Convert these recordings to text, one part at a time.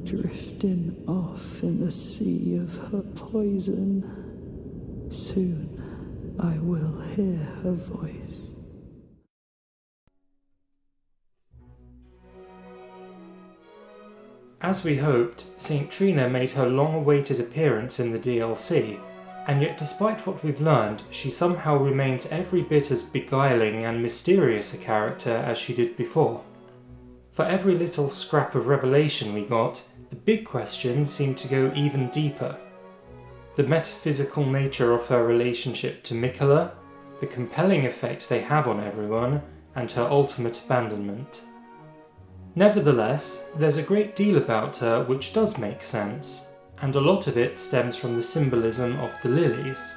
am drifting off in the sea of her poison. Soon I will hear her voice. As we hoped, St. Trina made her long-awaited appearance in the DLC, and yet despite what we've learned, she somehow remains every bit as beguiling and mysterious a character as she did before. For every little scrap of revelation we got, the big questions seemed to go even deeper. The metaphysical nature of her relationship to Miquella, the compelling effect they have on everyone, and her ultimate abandonment. Nevertheless, there's a great deal about her which does make sense, and a lot of it stems from the symbolism of the lilies,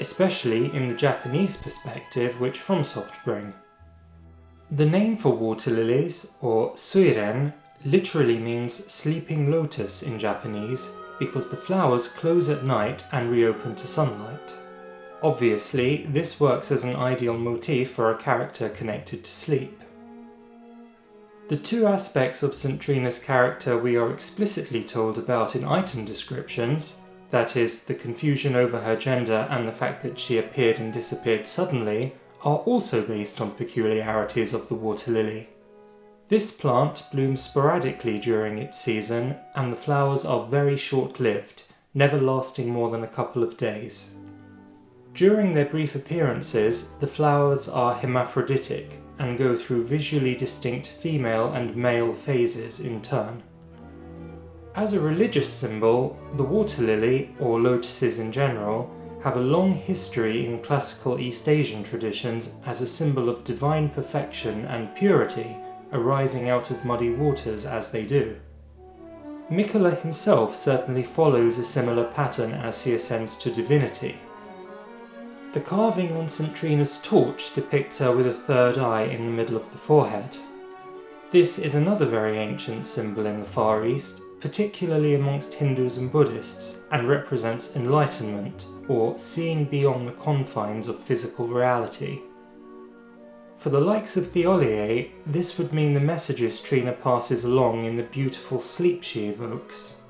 especially in the Japanese perspective which FromSoft bring. The name for water lilies, or suiren, literally means sleeping lotus in Japanese because the flowers close at night and reopen to sunlight. Obviously, this works as an ideal motif for a character connected to sleep. The two aspects of St. Trina's character we are explicitly told about in item descriptions, that is, the confusion over her gender and the fact that she appeared and disappeared suddenly, are also based on peculiarities of the water lily. This plant blooms sporadically during its season, and the flowers are very short-lived, never lasting more than a couple of days. During their brief appearances, the flowers are hermaphroditic, and go through visually distinct female and male phases in turn. As a religious symbol, the water lily, or lotuses in general, have a long history in classical East Asian traditions as a symbol of divine perfection and purity arising out of muddy waters as they do. Miquella himself certainly follows a similar pattern as he ascends to divinity. The carving on St. Trina's torch depicts her with a third eye in the middle of the forehead. This is another very ancient symbol in the Far East, particularly amongst Hindus and Buddhists, and represents enlightenment, or seeing beyond the confines of physical reality. For the likes of the Ollier, this would mean the messages Trina passes along in the beautiful sleep she evokes.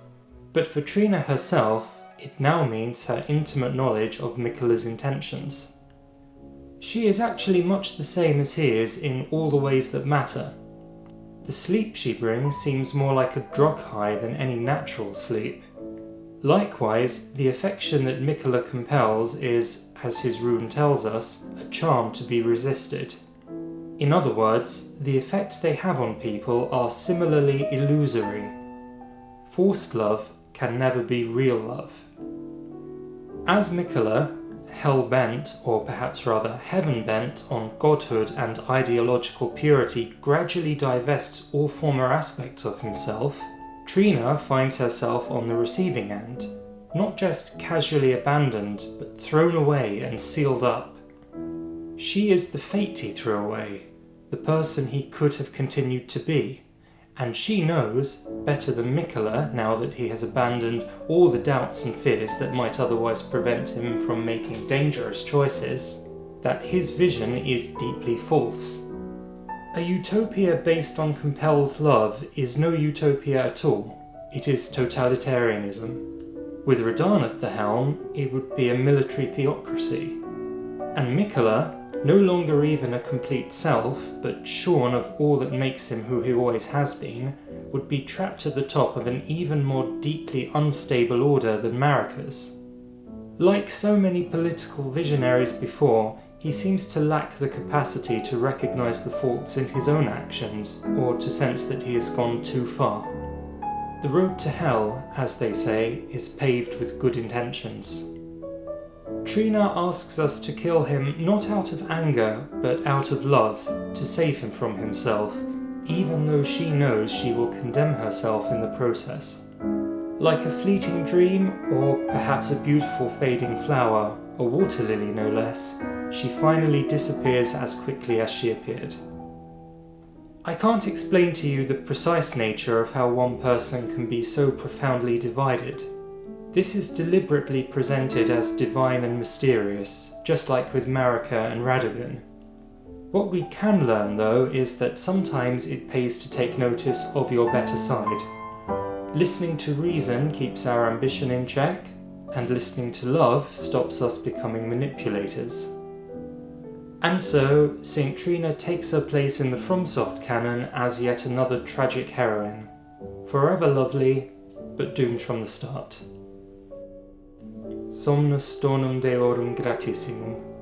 But for Trina herself, it now means her intimate knowledge of Miquella's intentions. She is actually much the same as he is in all the ways that matter. The sleep she brings seems more like a drug high than any natural sleep. Likewise, the affection that Miquella compels is, as his rune tells us, a charm to be resisted. In other words, the effects they have on people are similarly illusory. Forced love can never be real love. As Miquella, hell-bent, or perhaps rather heaven-bent, on godhood and ideological purity gradually divests all former aspects of himself, Trina finds herself on the receiving end, not just casually abandoned, but thrown away and sealed up. She is the fate he threw away, the person he could have continued to be, and she knows, better than Miquella now that he has abandoned all the doubts and fears that might otherwise prevent him from making dangerous choices, that his vision is deeply false. A utopia based on compelled love is no utopia at all, it is totalitarianism. With Radahn at the helm, it would be a military theocracy. And Miquella, no longer even a complete self, but shorn of all that makes him who he always has been, would be trapped at the top of an even more deeply unstable order than Marika's. Like so many political visionaries before, he seems to lack the capacity to recognise the faults in his own actions, or to sense that he has gone too far. The road to hell, as they say, is paved with good intentions. Trina asks us to kill him not out of anger, but out of love, to save him from himself, even though she knows she will condemn herself in the process. Like a fleeting dream, or perhaps a beautiful fading flower, a water lily no less, she finally disappears as quickly as she appeared. I can't explain to you the precise nature of how one person can be so profoundly divided. This is deliberately presented as divine and mysterious, just like with Marika and Radahn. What we can learn, though, is that sometimes it pays to take notice of your better side. Listening to reason keeps our ambition in check, and listening to love stops us becoming manipulators. And so, St. Trina takes her place in the FromSoft canon as yet another tragic heroine, forever lovely, but doomed from the start. Somnus donum Deorum gratissimum.